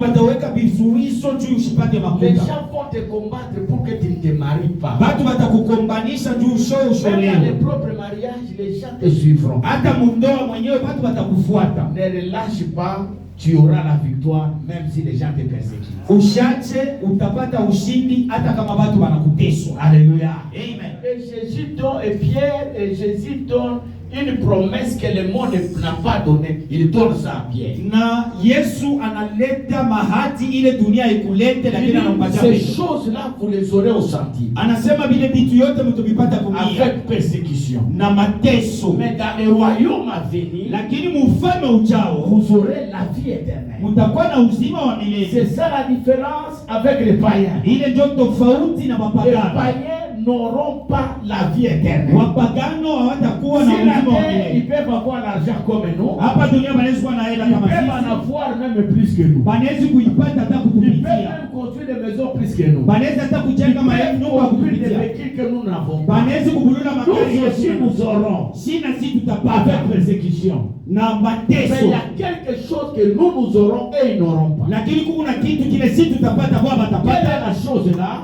Les gens vont te combattre pour que tu ne te maries pas. Dans les propres mariages, les gens te suivront. Ne relâche pas, tu auras la victoire même si les gens te persécutent. Alléluia. Amen. Et Jésus donne, et Pierre et Jésus donne une promesse que le monde n'a pas donnée. Il donne ça à Pierre. Ces choses-là, vous les aurez au senti. Avec persécution. Mais dans le royaume à venir, vous aurez la vie éternelle. C'est ça la différence avec les païens. Les païens n'auront pas la vie éternelle. Ils peuvent avoir l'argent comme nous. Ils peuvent en avoir même plus que nous. Ils peuvent même construire des maisons plus que nous. Ils peuvent construire des véhicules que nous n'avons pas. Nous aussi nous aurons avec persécution. Mais il y a quelque chose que nous aurons et ils n'auront pas. Quelle est la chose là?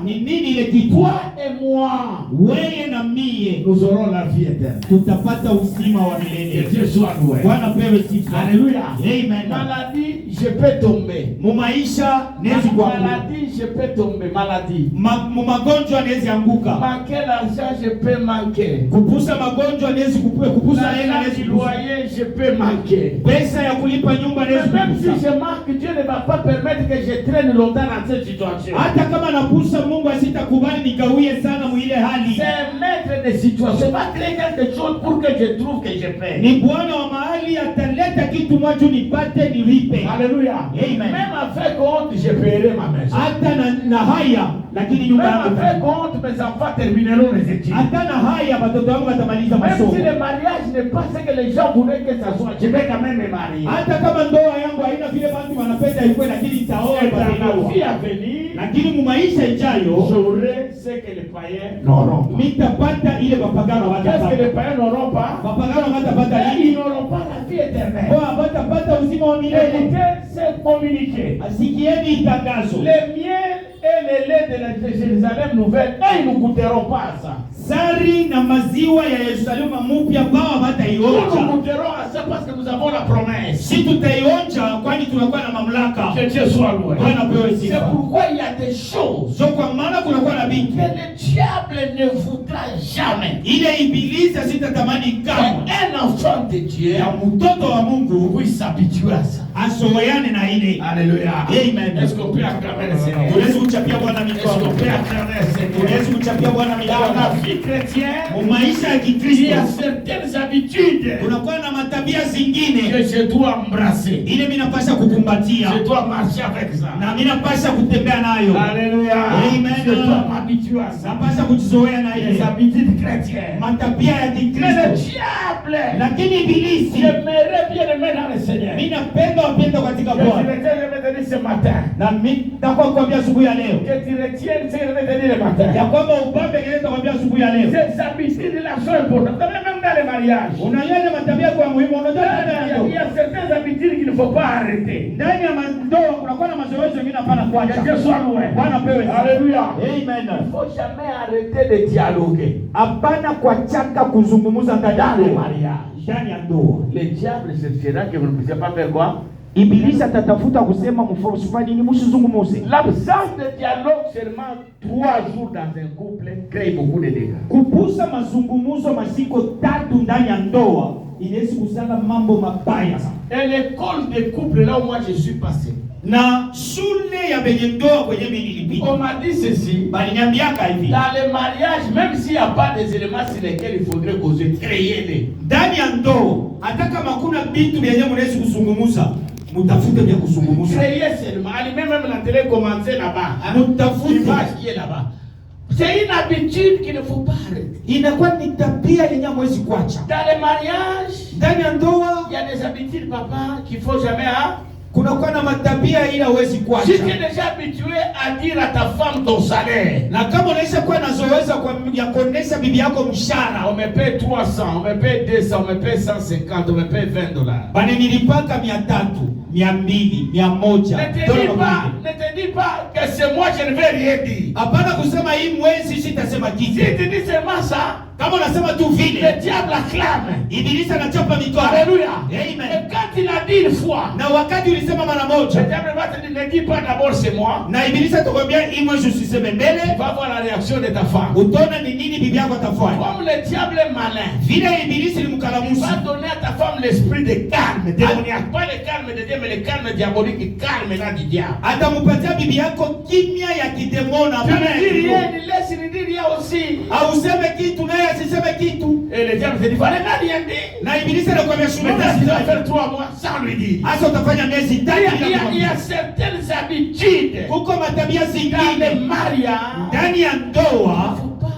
Toi et moi, nous aurons la vie éternelle. Que Dieu soit loué. Alléluia. Amen. Maladie, je peux tomber. Maladie, je peux tomber. Maladie. Manquer l'argent, je peux manquer. L'argent du loyer, je peux manquer. Même si je manque, Dieu ne va pas permettre que je traîne longtemps dans cette situation. C'est maître de situation. Va créer quelque chose pour que je trouve que je paie. Alléluia. Amen. Même avec honte, je paierai ma maison. Même avec honte, mes enfants termineront les études. Même si le mariage n'est pas ce que les gens voulaient que ça soit, je vais quand même me marier. Dans la vie à venir, j'aurai ce que les païens n'auront pas. Qu'est-ce que les païens n'auront pas? Ils n'auront pas la vie éternelle. Écoutez, c'est communiqué. Les miels et les laits de Jérusalem nouvelle, ils ne goûteront pas à ça. Nous goûterons à ça parce que nous avons la promesse. Que Dieu soit loué. C'est pourquoi il y a des choses que le diable ne voudra jamais. Un enfant de Dieu puisse s'habituer à ça. Alléluia. Amen. Est-ce qu'on peut acclamer le Seigneur? Est-ce qu'on peut acclamer le Seigneur? Dans la vie chrétienne, il y a certaines habitudes que je dois embrasser. Je dois marcher avec ça. Alléluia. Je dois m'habituer à ça. Les habitudes chrétiennes. Mais le diable, j'aimerais bien aimer dans le Seigneur. Je vais te dire ce matin. Que tu retiennes ce que je vais te dire le matin. Ces habitudes-là sont importantes. Même dans les mariages. Il y a certaines habitudes qu'il ne faut pas arrêter. Que Dieu soit loué. Alléluia. Amen. Il ne faut jamais arrêter de dialoguer. Dans les mariages. Le diable cherchera que vous ne puissiez pas faire quoi? Ibilisi atatafuta kusema mfanye nini msizungumuze. L'absence de dialogue seulement 3 jours dans un couple crée beaucoup de dégâts. Kupusa mazungumuzo masiko 3 ndani ya ndoa inaweza kusanga mambo mabaya sana. Et l'école de couple là où moi je suis passé. Na shule ya benye ndoa kwenye mimi nilipita. On m'a dit ceci. Baliniambiaka hivi. Dans le mariage, même s'il n'y a pas des éléments sur lesquels il faudrait causer, créez-les. Ndani ya ndoa hata kama kuna vitu vyenye mnaweza kuzungumza, mutafute vya kuzungumza. Créez seulement. Allez même la télé commencer là-bas. Mutafute l'image qui est là-bas. C'est une habitude qu'il ne faut pas arrêter. Inakuwa ni tabia yenye mwezi kuacha. Dans les mariages, ndani ya ndoa, il y a des habitudes papa qu'il faut jamais kunakuwa na matabia ila huwezi kuacha. Si tu es déjà habitué à dire à ta femme ton salaire. Na kama unaisha kuwa nazoeza kwa ya kuonesha bibi yako mshahara. On me paye 300, on me paye 200, on me paye 150, on me paye $20. Bana nilipaka 300, 200, 100. Ne te dis pas que c'est moi, je ne vais rien dire. Hapana kusema hii mwezi sitasema kitu. Si tu dis seulement ça, kama unasema tu vile, le diable acclame. Ibilisi anachapa mikono. Alléluia. Amen. Et quand il a dit une fois, na wakati ulisema mara moja, le diable va te dire, ne dis pas d'abord c'est moi. Na ibilisi atakwambia hii mwezi usiseme mbele. Tu vas voir la réaction de ta femme. Utaona ni nini bibi yako atafanya. Comme le diable est malin, vile ibilisi ni mkalamusi, va donner à ta femme l'esprit de calme démoniaque, pas le calme de Dieu mais le calme diabolique, calme là du diable. Atamupatia bibi yako kimya ya kidemona. Tu ne dis rien, il laisse, il dit rien aussi. Useme kitu naye asiseme kitu. Et le diable se dit, voilà, n'a rien dit. Na ibilisi anakuambia tu vas faire 3 mois sans lui dire. Asa utafanya miezi 3. Il y a certaines habitudes. Kuko matabia zingine dans le mariage, ndani ya ndoa, faut pas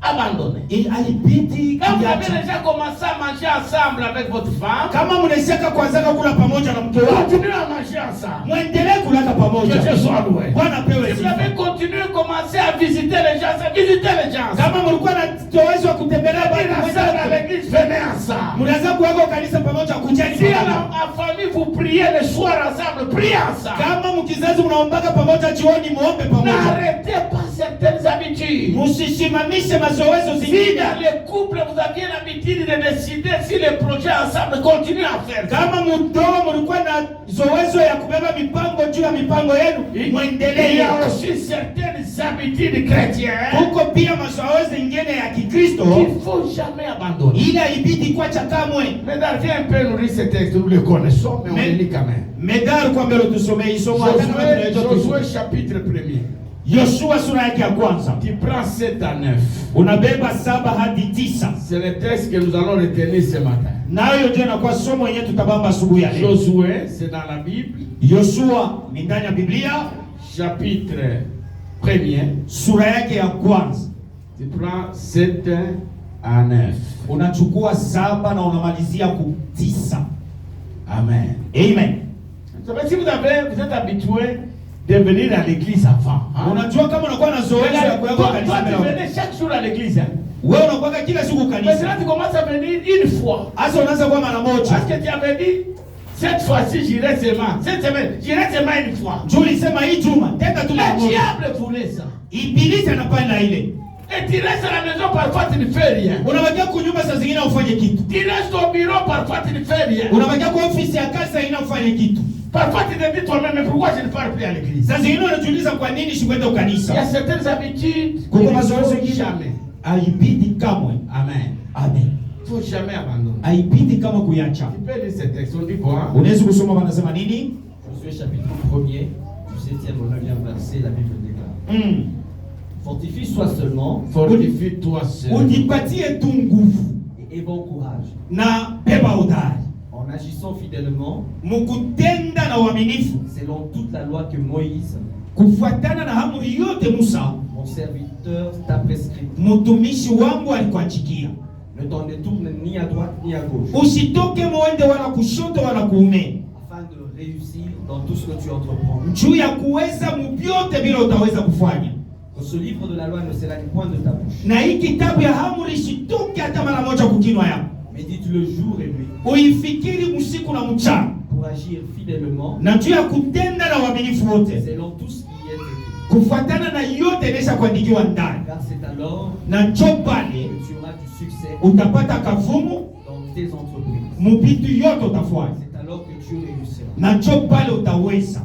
abandonner. Haibidi quand vous avez déjà commencé à manger ensemble avec votre femme, kama mnashaka kwanza kula pamoja na mke wako, continuez à manger ensemble. Muendelee kula pamoja. Que Dieu soit loué. Bwana pewe si vous avez continué à commencer à visiter les gens, kama mlikuwa na uwezo wa kutembelea à l'église, venez ensemble. Mnaanza kuweka kanisa pamoja, kujeni. Si en famille vous priez le soir ensemble, priez ensemble. Kama mkizazi mnaombaga pamoja jioni, muombe pamoja. N'arrêtez pas certaines habitudes. Msisimamishe mazoezo zingine. Si dans les couples vous aviez l'habitude de décider si les projets ensemble, continuez à faire. Kama mdomo mlikuwa na zoezo ya kubeba mipango juu ya mipango yenu, muendelee. Il y a aussi certaines habitudes chrétiennes. Huko pia mazoezo mengine ya Kikristo il faut jamais abandonner. Ila ibidi kuacha kamwe. Mesdames, viens un peu nourrir ce texte, nous le connaissons, mais on le lit quand même. Mesdames, kwa mbele tusomee isomo Josué chapitre 1er. Yoshua sura yake ya kwanza. Tu prends 7 à 9. Unabeba 7 hadi 9. C'est le texte que nous allons retenir ce matin. Nayo ndio inakuwa somo yenyewe tutabamba asubuhi ya leo. Josué, c'est dans la Bible. Yoshua ni ndani ya Biblia, chapitre 1er, sura yake ya kwanza. Tu prends 7 à 9. Unachukua 7 na unamalizia ku 9. Amen. Amen. Si vous êtes habitué de venir à l'église avant. Unajua kama unakuwa na zoezi ya kuenda kanisa mbele. Tu venais chaque jour à l'église. Wewe unakuwa kila siku kanisa. Maintenant tu commences à venir une fois. Asa unaanza kwa mara moja. Parce que tu avais dit cette fois-ci j'irai seulement. Cette semaine j'irai seulement une fois. Julie sema hii juma tenda tu la moja. Le diable voulait ça. Ibilisi anapenda ile. Et tu restes à la maison, parfois tu ne fais rien. Unabakia kunyumba saa zingine ufanye kitu. Tu restes au bureau, parfois tu ne fais rien. Unabakia kwa ofisi ya kazi ina ufanye kitu. Parfois tu te dis toi-même, mais pourquoi je ne pars plus à l'église? Saa zingine unajiuliza kwa nini sikwenda kanisa. Il y a certaines habitudes kuko mazoezi jamais. Haibidi kamwe. Amen. Amen. Faut jamais abandonner. Haibidi kama kuyacha. Tu peux lire ce texte, on dit quoi? Unaweza kusoma wanasema nini? Josué chapitre 1er, du 7e au 9e verset, la Bible déclare. Fortifie-toi seulement. Fortifie-toi seulement. Ujipatie tu nguvu. Et aie bon courage. Na beba udari. En agissant fidèlement. Mukutenda na uaminifu. Selon toute la loi que Moïse, kufuatana na amri yote Musa, mon serviteur, t'a prescrit. Mtumishi wangu alikuachikia. Ne t'en détourne ni à droite ni à gauche. Usitoke muende wala kushoto wala kuume. Afin de réussir dans tout ce que tu entreprends. Juu ya kuweza mbyote bila utaweza kufanya. Que ce livre de la loi ne s'éloigne point de ta bouche. Na hii kitabu ya amri isitoke hata mara moja kukinwa yako. Médite le jour et nuit. Uifikiri usiku na mchana. Pour agir fidèlement. Na juu ya kutenda na uaminifu wote. Selon tout ce qui est écrit. Kufuatana na yote inaweza kuandikiwa ndani. Car c'est alors na njoo pale que tu auras du succès. Utapata kavumu dans tes entreprises. Mubitu yote utafanya. C'est alors que tu réussiras. Na njoo pale utaweza.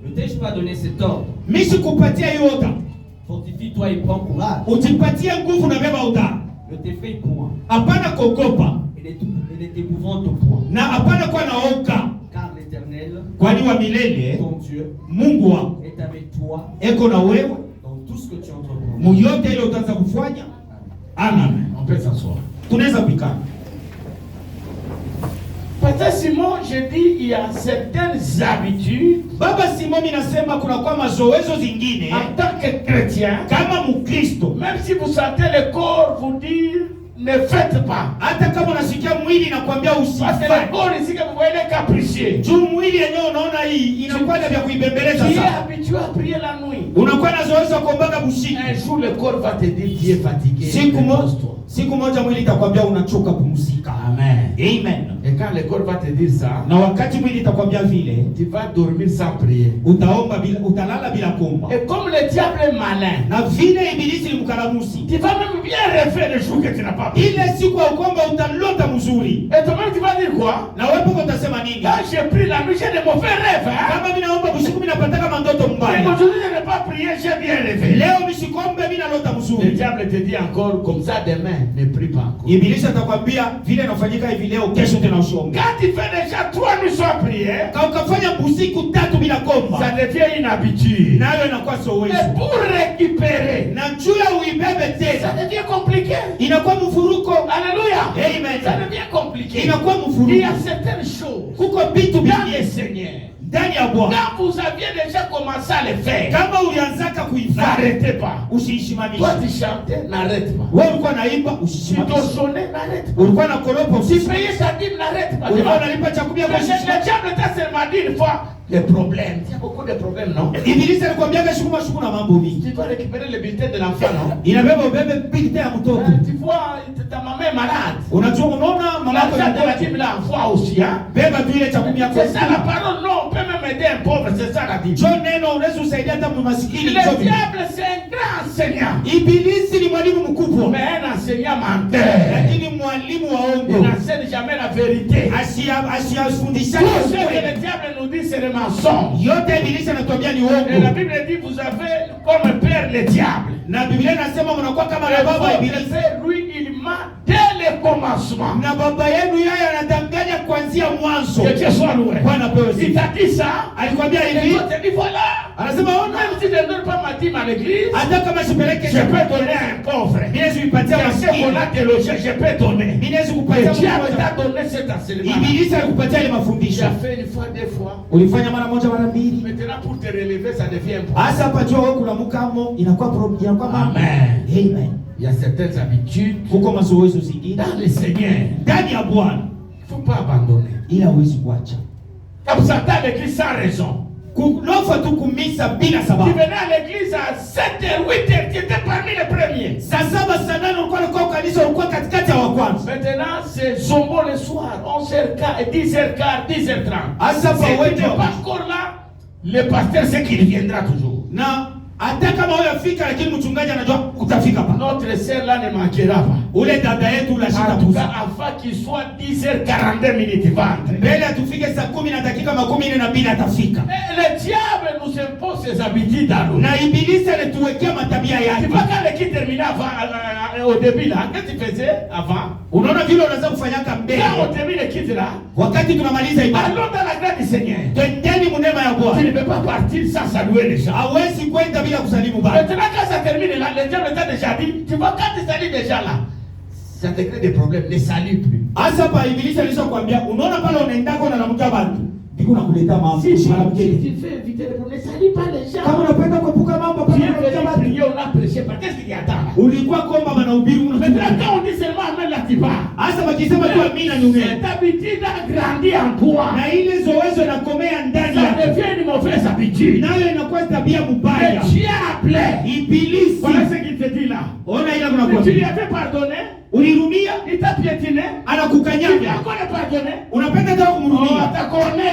Ne t'ai-je pas donné cet ordre? Mimi sikupatia yote. Fortifie-toi et prends courage. Ujipatie nguvu na beba udari. Ne t'effraie point. Hapana kuogopa. Et ne t'épouvante point. Na hapana kuwa na oga. Car l'Éternel, kwani wa milele, ton Dieu, Mungu wako est avec toi. eko na wewe dans tout ce que tu entreprends. Muyote ile utaanza kufanya. Amen. On peut s'asseoir. Tunaweza pikana. Pasteur Simon, je dis il y a certaines habitudes. Baba Simon minasema kuna kwa mazoezo zingine. En tant que chrétien, kama Mkristo, même si vous sentez le corps vous dire ne faites pas. Hata kama unasikia mwili nakwambia usifanye. Parce que le corps ici que vous voyez est capricieux. Juu mwili yenyewe unaona hii inakuwa na vya kuibembeleza sana. Tu es sana. habitué à prier la nuit. Unakuwa na zoezi kuombaga usiku. Un jour le corps va te dire tu es fatigué. Siku moja mwili itakwambia unachoka, pumzika. Amen. Amen. Et quand le corps va te dire ça, na wakati mwili itakwambia vile, tu vas dormir sans prier. utaomba bila, utalala bila kuomba. Et comme le diable est malin, Na vile ibilisi ni mkaramusi, tu vas même bien refaire le jour que tu n'as pas prié. ile siku ya kuomba utalota mzuri. Et toi-même, tu vas dire quoi? Na wewe poko utasema nini? Quand j'ai pris la nuit, j'ai de mauvais rêves. Hein? Kama mimi naomba usiku mimi napataka mandoto Mais mbaya. aujourd'hui, je n'ai pas prié, j'ai bien rêvé. Leo misikombe mimi nalota Le mzuri. diable te dit encore comme ça demain, ne prie pas encore. Ibilisi atakwambia vile inafanyika hivi leo, kesho tena usiombe. Quand tu fais déjà 3 nuits sans prier, Kama ukafanya usiku 3 bila kuomba, ça devient une habitude. nayo inakuwa Et zoezi. pour récupérer, Na juu ya uibebe ça tena devient compliqué. inakuwa mfuruko. Alléluia. Amen. Ça devient compliqué. Inakuwa Il y mfuruko. a certaines choses Kuko vitu dans vingi le Seigneur. ndani ya Bwana. Quand vous aviez déjà commencé à le faire, Kama ulianzaka kuifanya, n'arrêtez pas. usiishimamishe. Toi, tu chantais, n'arrête pas. Wewe ulikuwa naimba, Tu usisimamishe. t'osonnais, n'arrête pas. Ulikuwa na koropa, Tu usisimamishe. payais ta dîme, n'arrête pas. Ulikuwa unalipa chakula, Le usisimamishe. diable t'a seulement dit une fois les problèmes. Il y a beaucoup de problèmes, non? Ibilisi alikwambiaga shuku na mambo mingi. Tu dois récupérer le bulletin de l'enfant, non? Inabeba ubebe bigte ya mtoto. Tu vois, ta maman est malade. Unajua unaona mama yako L'argent de la ni dîme là, envoie aussi, hein? beba tu ile chakula yako. C'est ça la parole, non? On peut même aider un pauvre, c'est ça la dîme. Jo neno unaweza usaidia hata maskini. Le diable, c'est un grand enseignant. Ibilisi ni mwalimu mkubwa. Mais un enseignant menteur. Lakini mwalimu wa Il ongo. n'enseigne jamais la vérité. Asiyafundisha Tout ce que le diable nous dit, c'est le mensonge. yote ibilisi anatuambia ni Et la uongo. Bible dit, vous avez comme père le diable. Na Biblia inasema mnakuwa kama Et na baba votre ibilisi. père, lui, il ment dès le commencement. Na baba yenu yeye anadanganya kuanzia mwanzo. Que Dieu soit loué. Bwana pewe Il sifa. t'a dit ça. Alikwambia Et hivi, toi, tu dis, voilà. anasema ona, Même si je ne donne pas ma dîme à l'église, hata kama sipeleke je peux donner à un pauvre. mimi naweza kuipatia C'est ce qu'on maskini. a délogé, je peux donner. Mimi naweza Le kupatia diable mtu t'a mmoja. donné cet enseignement. Ibilisi alikupatia ile Tu mafundisho. as fait une fois, 2 fois. Ulifanya mara moja mara mbili. Maintenant, pour te relever, ça devient un problème. Hasa hapa jua wewe kulamukamo inakuwa problem, inakuwa mambo. Amen. Amen. Il y a certaines habitudes Kuko mazoezi zingine dans le Seigneur. ndani ya Bwana Il ne faut pas abandonner. ila huwezi kuacha. Comme ça, à l'église sans raison. Kulofa tu kumisa bila Tu sababu. venais à l'église à 7h, 8h, tu étais parmi les premiers. Saa saba saa nane ulikuwa unakuwa kanisa, ulikuwa katikati ya wa kwanza. Maintenant, c'est Zombo le soir, 11h15, 10h15, 10h30. Hasa hapa Si tu wewe n'es pas encore là, le pasteur sait qu'il viendra toujours. na hata kama wewe afika, lakini mchungaji anajua utafika pa. Notre sœur là ne manquera pas. Ule dada yetu la shida En tout cas, kufa. avant qu'il soit 10h42 minutes, il va entrer. Mbele atufike saa 10 na dakika 42 atafika. Et le diable nous impose ses habitudes à nous. Na ibilisi alituwekea matabia Tu yake. vois quand l'équipe terminait avant, au début là, qu'est-ce que tu faisais avant? Unaona vile unaweza kufanyaka mbele. Quand on termine l'équipe là, Wakati tunamaliza ibada, allons dans la grâce du Seigneur. twendeni munema ya Tu Bwana. ne peux pas partir sans saluer les gens. Hawezi kwenda bila kusalimu Bwana. Maintenant, quand ça termine là, le diable t'a déjà dit, tu vois, quand tu salues déjà là, ça te crée des problèmes, ne salue plus. Hasa pa ibilisi alishakwambia, unaona pale unaendako na namkia watu. Biko nakuleta mambo. Si Mara mkele. tu fais éviter les problèmes, ne salue pas les gens. Kama unapenda kuepuka mambo Tu pale es unakuja venu watu. prier, on a prêché, par qu'est-ce qu'il y a là? Ulikuwa kwamba wanahubiri Maintenant, unakuja. quand on dit seulement amen là, tu pars. Hasa wakisema tu amina ni ungeni. Cette habitude a grandi en toi. Na ile zoezo inakomea ndani Ça yako. devient une mauvaise habitude. Nayo inakuwa tabia mbaya. Le diable, Ibilisi. voilà ce qu'il te dit là. Ona ile Tu lui kunakuambia. as fait pardonner, Ulirumia, il t'a piétiné, tu lui as anakukanyaga. encore pardonné. Unapenda tena Oh, kumrudia. t'as connu,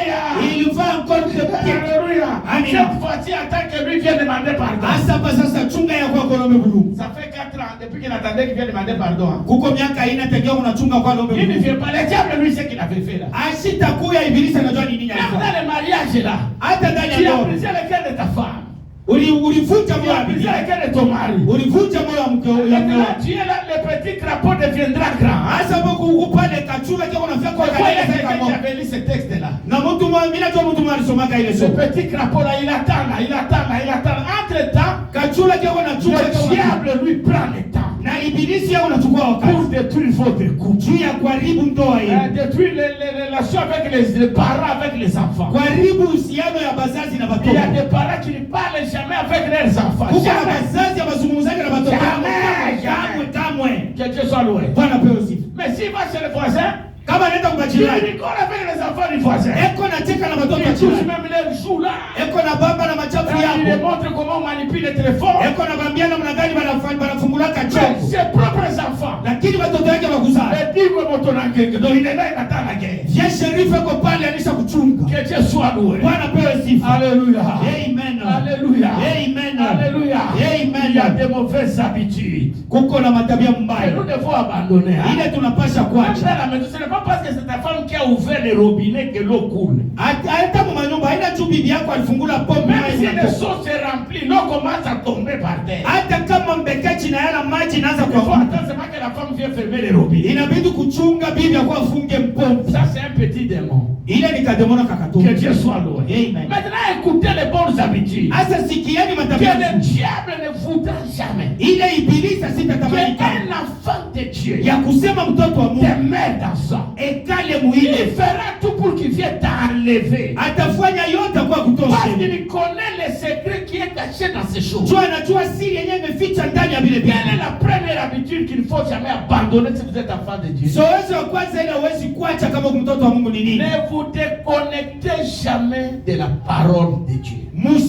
Ilifaa encore kutepukia. alléluia. Amen. Cette fois-ci, attends que lui vienne demander pardon. Hasa hapa sasa chunga ya kwako na umebulu. Ça fait 4 ans depuis qu'il attendait qu'il vienne demander pardon. Kuko miaka haina tangia unachunga kwa lombe. Il ne vient pas. Le diable, lui, c'est qu'il avait fait là. Ashitakuya ibilisi anajua ni nini Même alifanya. dans le mariage là, Hata ndani tu ya as ndoa. brisé le cœur de ta femme. Ulivunja Tu moyo wa as brisé bibi. le cœur de ton mari. Ulivunja moyo wa mke ya Maintenant, mke. tu es là, le petit crapaud deviendra grand. Hasa hapo upande kachula kile unafika kwa Pourquoi il y a kanisa quelqu'un qui kama. avait lu ce texte là? Na mtu mmoja mimi najua mtu mmoja alisomaka ile Ce somo. petit crapaud là, il attend là, il attend là, il attend. Entre-temps, Kachula kile unachunga le kile. diable lui prend le temps Na ibilisi yao unachukua pour wakati. détruire votre couple. Juu ya kuharibu ndoa yenu. Détruire les relations avec les parents, avec les enfants. Kuharibu uhusiano ya bazazi na Il y a watoto. des parents qui ne parlent jamais avec leurs enfants. Kuko na Jamais. bazazi abazungumzaji na watoto. Jamais, Kamwe kamwe. Que Dieu soit loué. Bwana pewe sifa. Mais s'il va chez le voisin, Kama anaenda kwa il jirani. rigole avec les enfants du voisin. Eko na cheka na watoto wa Il touche jirani. même les joues là. Eko na baba na machafu Il yako. les montre comment on manipule les téléphones. eko anabambia namna gani banafungula kachombo. Ses propres enfants. Lakini watoto wake wakuzaa. Edigwe moto na ngenge. Donc il est là, il attend la guerre. Vya sherifu eko pale anisha kuchunga. Que Dieu soit loué. Bwana pewe sifa. Alléluia. Amen. Alléluia. Amen. Alléluia. Amen. Il y a des mauvaises habitudes. Kuko na matabia Et mbaya. nous devons abandonner. Ile tunapasha Même kuacha. dans la maison, ce n'est pas parce que c'est ta femme qui a ouvert les robinets que l'eau coule. Hata manyumba haina tu bibi yako alifungula pombe. Même si les seaux se remplissent, l'eau commence à tomber par terre. Hata kama mbekachi na yala maji inaanza Il faut kwa attendre seulement que la femme vienne fermer les robinets. inabidi kuchunga bibi yako afunge mpombe. Ça, c'est un petit démon. Ile ni kademona kakato. Que Dieu soit loué. Amen. Maintenant, écoutez les bonnes habitudes. Asa sikieni Que matabia. le diable ne voudra jamais Ile ibilisa sitatamani qu'un kama enfant de Dieu ya kusema mtoto wa te Mungu met dans ça. ekale Il muile fera tout pour qu'il vienne t'enlever. atafanya yote kwa Parce kutosha. qu'il connaît les secrets qui est caché dans ces choses. Jua anajua siri yenyewe imeficha ndani ya vile Quelle vitu. est la première habitude qu'il ne faut jamais abandonner si vous êtes enfant de Dieu? Zoezi wa kwanza ile huwezi kuacha kama mtoto wa Mungu ni nini? Ne vous déconnectez jamais de la parole de Dieu.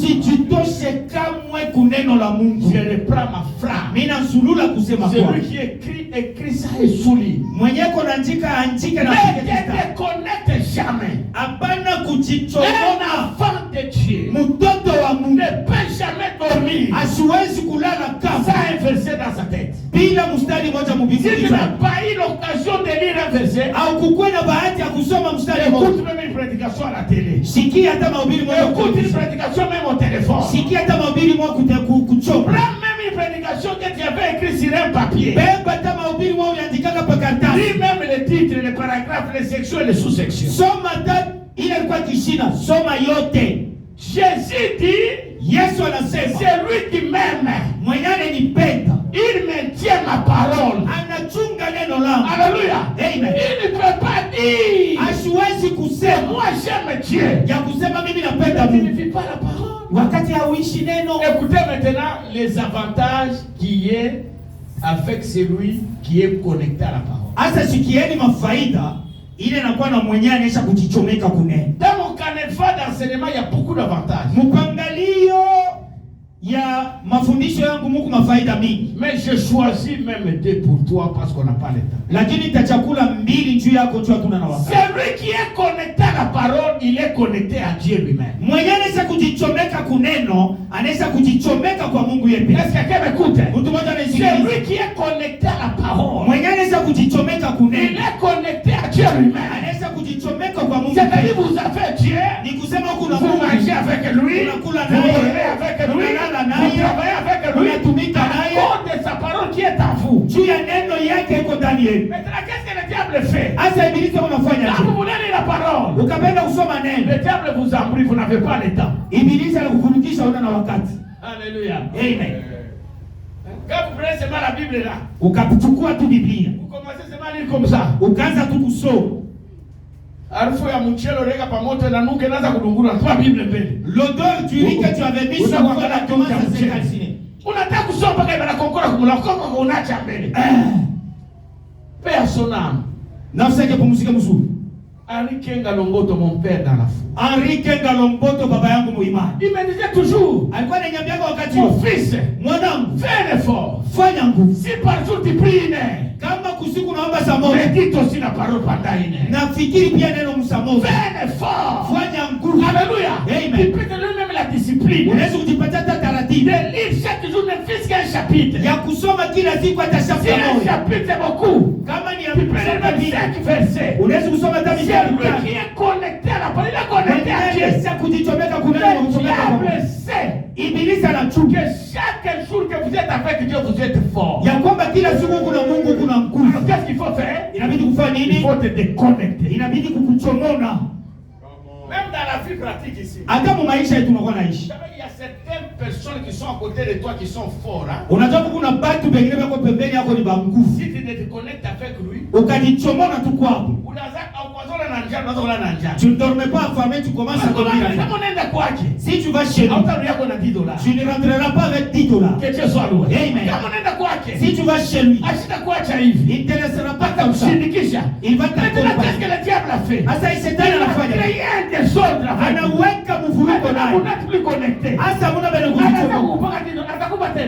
Msijitoshe kamwe kuneno la Mungu. Je reprends ma phrase. Mina sulula kusema kwa. Celui qui écrit ça et souligne. Mwenye konaandika andika na Ne andika te kita. déconnecte jamais. Hapana Un kujichomona. enfant de Dieu Mtoto wa Mungu ne peut jamais dormir asiwezi kulala sans kama un verset dans sa tête. bila mstari moja Si mubinguni. tu n'as pas eu l'occasion de lire un verset, Au kukuwe na bahati ya kusoma mstari écoute moja. même une prédication à la télé. Sikia hata mahubiri moja Écoute une kuchoma. prédication même au téléphone. Sikia hata mahubiri moja kuchoma. Prends même une prédication que tu avais écrite sur un papier. Beba hata mahubiri moja uliandikaka pa karatasi. Lis même les titres, les paragraphes, les sections et les sous-sections. Soma hata ile ilikuwa kishina. Soma yote. Jésus dit, Yesu anasema c'est lui qui m'aime. mwenye ananipenda Il maintient ma parole. anachunga neno langu. Alléluia. Amen. Il ne peut pas dire, Asiwezi kusema moi j'aime Dieu. ya kusema mimi napenda Tu ne Mungu vis pas la parole. wakati hauishi neno. Écoutez maintenant les avantages qui est avec celui qui est connecté à la parole. Hasa sikieni mafaida ile inakuwa na mwenye anaisha kujichomeka kuneno. Dans mon canevas d'enseignement, il y a beaucoup d'avantages. Mpangalio ya mafundisho yangu muku mafaida mingi, Mais je choisis même deux pour toi parce qu'on n'a pas le temps. lakini tachakula mbili juu yako tu hatuna na wakati. Celui qui est connecté à la parole, il est connecté à Dieu lui-même. Mwenye anaweza kujichomeka kuneno, anaweza kujichomeka kwa Mungu yeye pekee. Est-ce que quelqu'un m'écoute? Mtu mmoja anasikiliza. Celui qui est connecté à la parole, Mwenye anaweza kujichomeka il kuneno, est connecté à Dieu lui-même. anaweza kujichomeka kwa Mungu C'est-à-dire pekee. vous avez Dieu, Ni kusema kuna vous Mungu, mangez avec lui, unakula vous dormez naye, avec lui, unalala vous naye, travaillez avec lui, unatumika à naye, cause de sa parole qui est en vous. juu ya neno yake iko ndani yenu. Maintenant, qu'est-ce que le diable fait? Hasa ibilisi unafanya Quand vous nini? voulez lire la parole, Ukapenda kusoma neno, le diable vous embrouille, vous n'avez pas le temps. ibilisi anakukurudisha una na wakati. Alléluia. Amen. Quand vous prenez seulement la Bible là, Ukachukua tu Biblia, vous commencez seulement à lire comme ça. ukaanza tu kusoma. Harufu ya mchele rega pamoja na nuke inaanza kudungura kwa Biblia mbele. L'odeur du riz que tu avais mis sur le feu, la commence à se calciner. Unataka kusoma mpaka ibara konkora kumlako unaacha mbele. Paix à son âme. Nafsi yake pumzike mzuri. Henri Kenga Longoto, mon père dans la foi. Henri Kenga Lomboto, baba yangu muimani, Il me disait toujours, alikuwa ananiambiaga wakati mon huo, fils, mwanangu, fais un effort. fanya nguvu. Si par jour tu pries une heure, Kama kusiku naomba saa moja, médite aussi la parole pendant une heure. nafikiri pia neno msaa moja. Fais un effort. Fanya nguvu. Alléluia. Amen. Il peut te donner même la discipline. Unaweza kujipatia hata taratibu De lire chaque jour, ne fût-ce qu'un chapitre. ya kusoma kila siku hata Si chapter un moja. chapitre c'est beaucoup, Kama ni ya tu peux lire kusoma même Biblia, 5 versets. unaweza kusoma hata C'est mistari lui mitano. qui est connecté à la parole. Il est connecté à Dieu. Anaweza kujichomeka kuneno na Le kuchomeka kwa Mungu. diable sait Ibilisi que anachukia chaque jour que vous êtes avec Dieu, vous êtes fort. ya kwamba kila siku kuna Mungu, kuna Alors, nguvu. qu'est-ce qu'il faut faire? Inabidi kufanya Il nini? faut te déconnecter. Inabidi kukuchomona. Même dans la vie pratique ici. Hata mu maisha yetu tunakuwa naishi. Vous savez, il y a certaines personnes qui sont à côté de toi qui sont forts. Hein? Unajua kuna batu pengine wako pembeni yako ni banguvu. Si tu te connectes avec lui, Ukajichomona tu kwako. Tu ne dormais pas affamé, tu commences à dormir. Si tu vas chez lui, tu ne rentreras pas avec 10 $. Que Dieu soit loué. Amen. Si Si tu vas chez lui, il il ne te laissera pas comme ça. Il va Maintenant, qu'est-ce t'accompagner. que le diable a fait? Asa Il shetani a anafanya créé un désordre avec vous. anaweka mvuruko Maintenant, vous naye. n'êtes plus connecté. Asa muna bado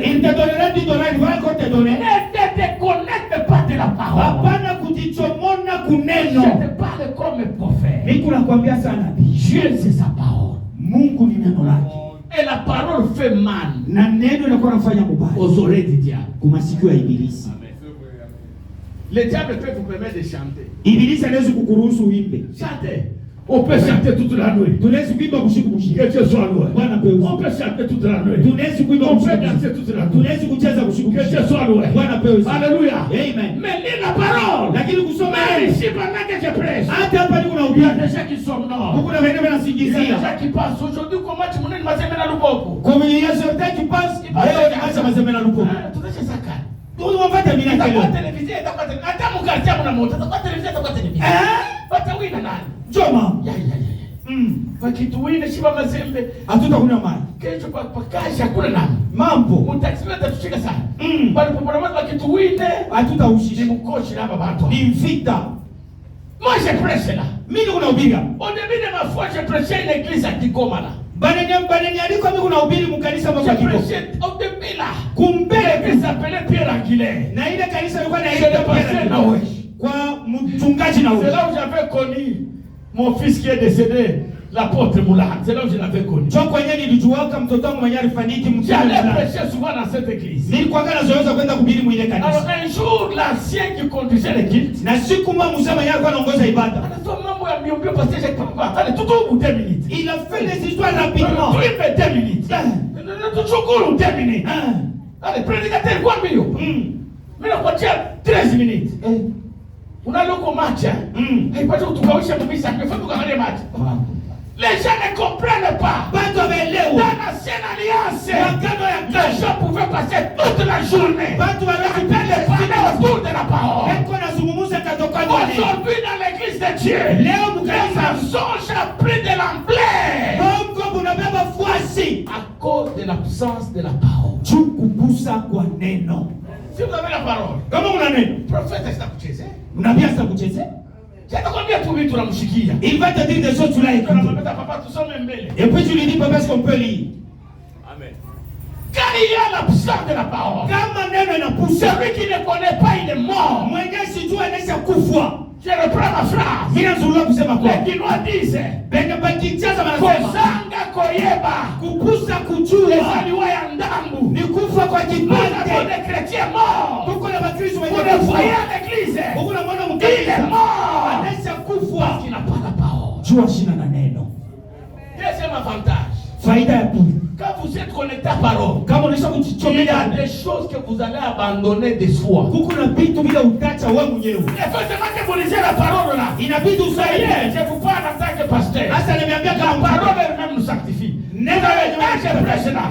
Il te donnera 10 dollars, il va encore te donner. Ne te déconnecte pas de la parole. Hapana kujichomona kuneno. Je te parle comme un prophète. Niko nakwambia sana. Dieu c'est sa parole. Mungu ni neno lake. Et la parole fait mal Na neno linakuwa nafanya mubaya aux oreilles du diable. kwa masikio ya ibilisi. Le diable peut vous permettre de chanter. Ibilisi anaweza kukuruhusu uimbe. Chantez. On peut chanter toute la nuit. Tunaweza kuimba usiku kushika. Que Dieu soit loué. Bwana pewe. On peut chanter toute la nuit. Tunaweza kuimba On peut usiku. danser toute la nuit. Tunaweza kucheza usiku. Que Dieu soit loué. Bwana pewe. Alléluia. Amen. Mais lis la parole. Lakini kusoma Mais neno. ici pendant que je prêche. Hata hapa niko na Il y a ubiri. des gens qui somnolent. Huko na wengine Il y a des wanasingizia. gens qui pensent aujourd'hui comment tu m'as dit mazembe na luboko. Kwa hiyo yote kipass. Leo ni maisha mazembe na lupo. Tunaishi saka. Unawapata mimi na Itakuwa leo. televisheni, itakuwa televisheni. Hata mkartia mna moto, itakuwa televisheni, itakuwa televisheni. Watawina nani? Joma. Ya. Wakituwina shiba mazembe. Hatutakunywa maji. Kesho kwa kazi hakuna nani. Mambo. Mtaxi atatushika sana. Bali kwa mara wakituwine Hatutaushi. ni mkoshi na baba watu. Ni vita. Moi je prêche là. Mimi niko nahubiri. Au début de ma foi, je prêchais une église à Kigoma là. Banani aliko mimi kuna ubiri mkanisa Je mwa Kigoma. prêchais au début là. Kumbele L'église s'appelait Pierre Angulaire. na ile kanisa ilikuwa Je le passais là inaitwa ouais. kwa mchungaji na C'est wewe. là où j'avais connu mon fils qui est décédé, l'apôtre Moulin. C'est là où je l'avais connu. Cho kwenye nilijuaka mtoto wangu mwenye alifaniki mtume. J'allais prêcher souvent dans cette église. Nilikuwa kana zoeza kwenda kuhubiri mwile Alors kanisa. un jour, l'ancien qui conduisait l'église, Na siku mwa msema yeye alikuwa anaongoza ibada. anatoa mambo ya mbio parce que j'ai pas. Allez, tout au bout de 2 minutes. Il a fait les histoires rapidement. Tout il fait 2 minutes. Toujours court 2 minutes. Allez, prédicateur, quoi mbio? Mimi nakuachia 13 minutes. Unaloko match hein? Haipati kutukawisha mbisa, ngefanya tukaangalia match. Les gens ne comprennent pas. Bado waelewa. Dans l'ancienne alliance, les gens pouvaient passer toute la journée. Bado Ils parlaient autour de la parole. Eko nazungumza katoka ndani. Aujourd'hui dans l'église de Dieu, Leo les mkanisa mensonges ont pris de l'ampleur Bongo bunabeba fuasi. à cause de l'absence de la parole. Chukubusa kwa neno. Si vous avez la parole, Kama una neno, prophète est kucheze. unaambia sasa kucheze. Sitakwambia tu vitu tunamshikia. Il va te dire des choses tu l'as écouté. Tunamwambia papa tusome mbele. Et puis tu lui dis papa, est-ce qu'on peut lire? Amen. Car il y a l'absence de la parole. Kama neno inapusa, Celui qui ne connaît pas, il est mort. mwenye sijua anaweza kufa. Je reprends ma phrase. Mimi nazungumza kusema kwa. Les Guinois disent Benga bakijaza wanasema Kosanga koyeba. kupusa Les kujua aliwa ya ndambu. ni kufa kwa Nous avons kipande. des chrétiens morts. Tuko na Wakristo Vous wenye le kufa. voyez à l'église. Huko na mwana Il est mkanisa mort. anaweza kufa. Qui n'a pas la parole. Jua shina na neno. Deuxième avantage. Faida ya pili. Quand vous êtes connecté à la parole, Kama unaweza il y a kujichomeka des choses que vous allez abandonner de soi. kuko na vitu bila utacha wewe mwenyewe. Effectivement que vous lisez la parole là. Inabidi Ça y usaidie. est, je vous parle en tant que pasteur. Hasa nimeambia La kama parole elle-même nous sanctifie. Neno Quand je prêche là,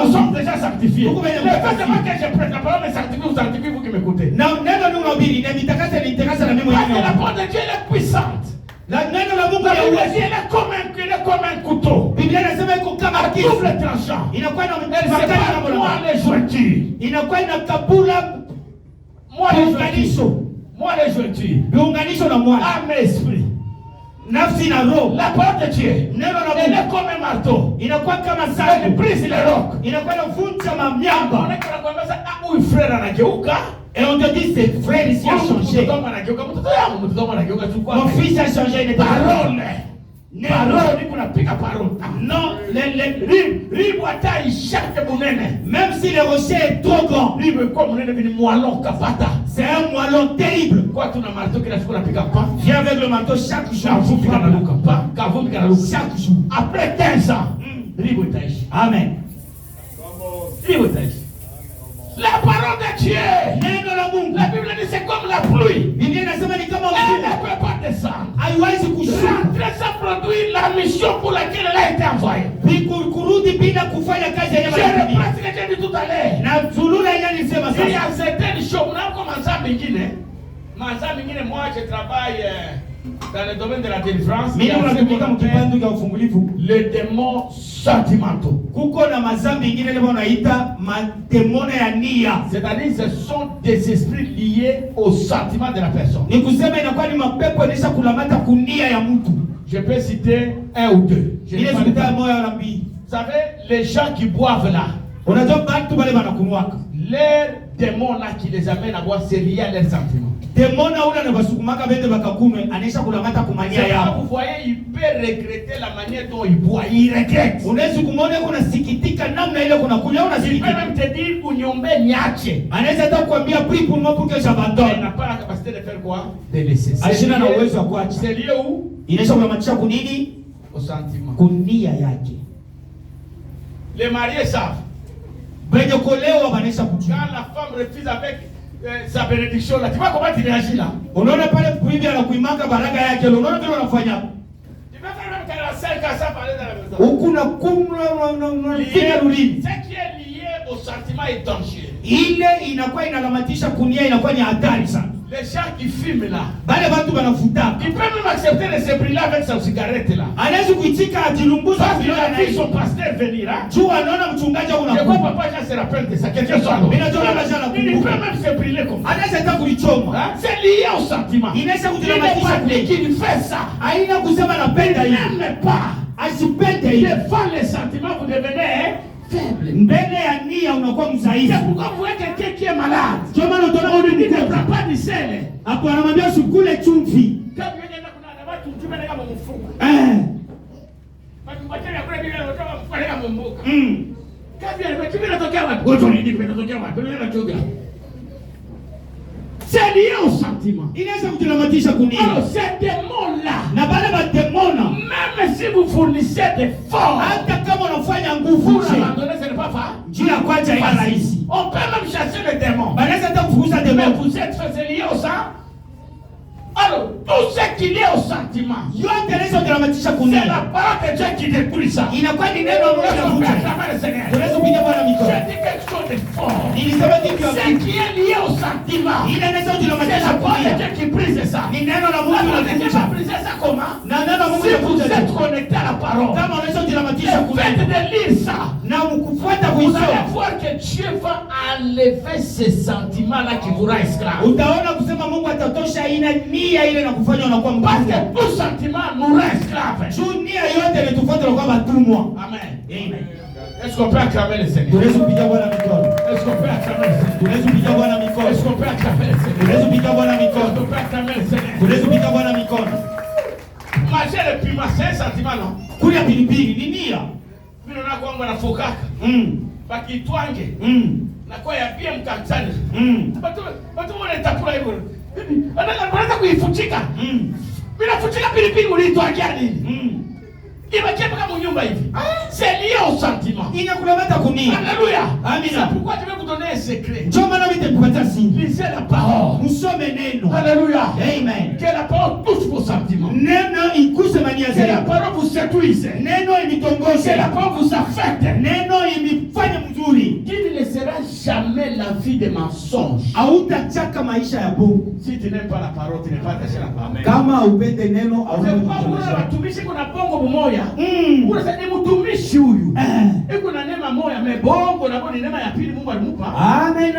nous sommes déjà sanctifiés. Effectivement que je prêche, la parole me sanctifie, vous sanctifie, vous qui m'écoutez. na neno ni unahubiri na nitakasa na mimi Parce que la mwenyewe. parole de Dieu elle est puissante. La neno la Mungu La ya Bible dit uwezo. elle est comme un couteau. Biblia inasema iko kama À kisu. double tranchant. Inakuwa na Elle makali sépare kama moi mola. les jointures. Inakuwa na kabula Moi les jointures. viunganisho. Moi les jointures. Viunganisho na mwana. Âme et esprit. Nafsi na roho. La parole de Dieu, Neno la elle Mungu est comme un marteau. inakuwa kama Elle sabu. brise les rocs. Inakuwa na vunja On mamiamba. est quand même ça. Ah, oui, frère anageuka. Et on te dit c'est frère ici a changé. Mtoto wangu anageuka. Mtoto yangu, mtoto wangu anageuka. Chukua. Mon fils a changé, il est Parole. Neno. Parole, niko napiga parole. Non, Ribu hata ishake munene. même si le rocher est trop grand, Ribu kwa munene vini mwalon kapata. c'est un moellon terrible. Kwa tuna marteau kila siku napiga pa. Viens avec le marteau chaque jour. Kavu pika na luka pa. Kavu pika na luka. Chaque jour. Après 15 ans, ribu itaishi. Amen. Ribu itaishi. La parole de Dieu. Neno la Mungu. La Bible dit c'est comme la pluie. Biblia inasema ni kama Elle mvua. ne peut pas descendre. Haiwezi kushuka. Rentrer sans produire la mission pour laquelle elle a été envoyée. Kurudi bila kufanya kazi yenye Je maana. reprends ce que j'ai dit tout à l'heure. Na zulula yenye nilisema Il y sasa. a certaines choses. Mnako manza mengine. Manza mengine, moi je travaille dans le domaine de la délivrance. Mimi unatumika mkipandu cha ufungulivu. Les démons sentimentaux. Kuko na mazambi ingine leo wanaita mademona ya nia. C'est-à-dire ce sont des esprits liés au sentiment de la personne. Ni kusema inakuwa ni mapepo yanaweza kulamata kunia ya mtu. Je peux citer un ou deux. Je Ile n'ai pas le sikuta temps. moyo na mbii. Vous savez, les gens qui boivent là, Unajua watu wale wanakunwaka. leurs démons là qui les amènent à boire, c'est lié à leurs sentiments. Demona ule anabasukumaka bende bakakunwe anesha kulamata kumania yao. Vous voyez, il peut regretter la manière dont il boit. Il regrette. Unaweza kumwona kuna sikitika namna ile kuna kunya Il peut unasikitika. même te dire unyombe niache. Anaweza hata kuambia prie pour moi pour que Il j'abandonne. n'a pas la capacité de faire quoi? De laisser. Alishina na uwezo wa kuacha. C'est lié où? Inaisha kulamatisha kunini? Au sentiment. Kunia yake. Les mariés savent. Benye kolewa banesha Quand kujua. la femme refuse avec sa bénédiction là, tu vois comment tu réagis là? Unaona pale bibi anakuimanga baraka yake, unaona vile unafanya. Tu peux faire même 45 ans sans parler dans la maison. Huku na kumna figa rulini. Ce qui est lié au sentiment est dangereux. Ile inakuwa inalamatisha kunia, inakuwa ni hatari sana. Les gens qui fument là, Bale watu wanafuta. ils peuvent même accepter de se brûler avec sa cigarette là. Anaweza kuitika ajilunguza Parce qu'il vile a vu na son pasteur venir. Hein? juu anaona mchungaji au Je crois unakufa. papa Jean se rappelle de ça. Quelqu'un soit là. Mimi najua baba Jean Il anakumbuka. peut même se brûler comme ça. Anaweza hata kulichoma. Hein? C'est lié au sentiment. Inaweza Il n'est kujilamatisha pas dit kunia. qu'il fait ça. Haina kusema napenda Il hivi. n'aime pas. Asipende Il hivi. défend les sentiments, vous devenez faible. Mbele ya nia unakuwa C'est mdhaifu. pourquoi vous voyez quelqu'un qui est malade. Ndio maana utaona On huyu lui dit ni ne mgonjwa. prends pas du sel. Hapo anamwambia usikule chumvi. Kama unaenda kuna watu mtume kama mfungo. Watu mbache ya kule bila kutoka mfanye kama mboka. Kazi ya mtume inatokea wapi? Wote ni ndivyo inatokea wapi? Ndio inachoga. C'est lié au sentiment. Inaweza kujilamatisha kunia. Alors ces démons-là, Na bale bademona, même si vous fournissez des forces, hata kama unafanya vous nguvu nje, l'abandonnez, ce n'est pas facile. njia ya kwanza ina rahisi. On peut même chasser les démons. Banaweza hata kufukuza Mais demoni. vous êtes fait lié au sang. Alors, tout ce qui est lié au sentiment, Yote inaweza kujilamatisha c'est kunia. la parole de Dieu qui détruit ça. Inakuwa ni neno la Mungu Laisse-moi linavuta. faire travailler le Seigneur. Tunaweza kupiga Bwana Je mikono. dis quelque chose de fort. Nilisema kitu ya Ce kitu. qui est lié au sentiment, Ile inaweza c'est kujilamatisha la parole de kunia. Dieu qui brise ça. Ni neno la Mungu Alors, ne pas linavuta. briser ça comment? Na neno la Mungu Si vous linavuta. êtes connecté à la parole, Kama unaweza kujilamatisha le fait kunia. de lire ça, Na ukufuata vous allez kuisoma. voir que Dieu va enlever ces sentiments-là qui vous rend esclave. Utaona kusema Mungu atatosha ina nia ile na kufanya unakuwa Parce mtumwa. que tout sentiment nous rend esclave. Juu nia yote inatufuata unakuwa watumwa. Amen. Amen. Est-ce qu'on peut acclamer le Seigneur? Tunaweza kupiga Bwana mikono. Est-ce qu'on peut acclamer le Seigneur? Tunaweza kupiga Bwana mikono. Est-ce qu'on peut acclamer le Seigneur? Tunaweza kupiga Bwana Est-ce mikono. qu'on peut acclamer le Seigneur? Tunaweza kupiga Bwana mikono. Manger le piment, c'est un sentiment, non? Kulia pilipili ni nia. Mimi naona kwangu anafokaka. Bakitwange. Na kwa ya pia mkansani. Watu wanatapula hivyo. Anataka kuifutika. Mimi nafutika pilipili ulitwangia nini? Ibakia mpaka mnyumba hivi. C'est lié au sentiment. Inakulamata kunia. Alléluia. Amina. C'est pourquoi je vais vous donner un secret. Njoo maana mimi nitakupatia siri. Lisez la parole. Usome neno. Alléluia. Amen. Que la parole touche vos sentiments. Neno ikuse mania Que la zenu. parole vous séduise. Neno Que initongoshe. la parole vous affecte. Neno imifanye mzuri. Qui ne laissera jamais la vie des mensonges. Hautachaka maisha ya Mungu. Si tu n'aimes pas la parole, tu n'es pas attaché à la parole. Kama upende neno au C'est pas kuna watumishi kuna bongo bumoya. Kuna sasa ni mtumishi huyu. Iko na neema moya me bongo na ni neema ya pili Mungu alimupa. Amen.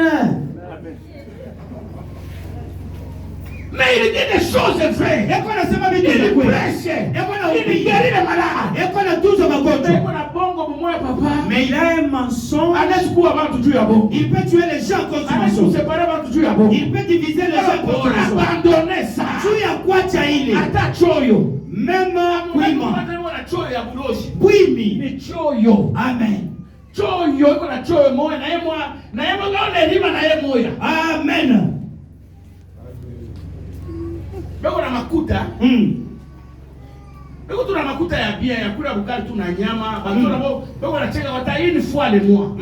Mais il dit des choses vraies. Yako anasema vitu Il vya kweli. prêche. Yako na Il guérit les malades. Yako na tuzo magonjwa. Iko na bongo bumoya papa. Mais il a un mensonge. Anachukua watu juu ya bongo. Il peut tuer les gens contre son mensonge. Anachukua watu juu ya bongo. Il peut diviser les gens contre Pour son mensonge. abandonner ça. Juu ya kuacha ile. Hata choyo. Même kuima. Kuna choyo ya buloshi. Kuimi. Ni choyo. Amen. Choyo iko na choyo moya na yeye ngone lima na yeye moya. Amen. Beko na makuta. Beko tuna makuta ya bia ya kula bukari tu na nyama. Bato na beko na cheka wata une fois le mois.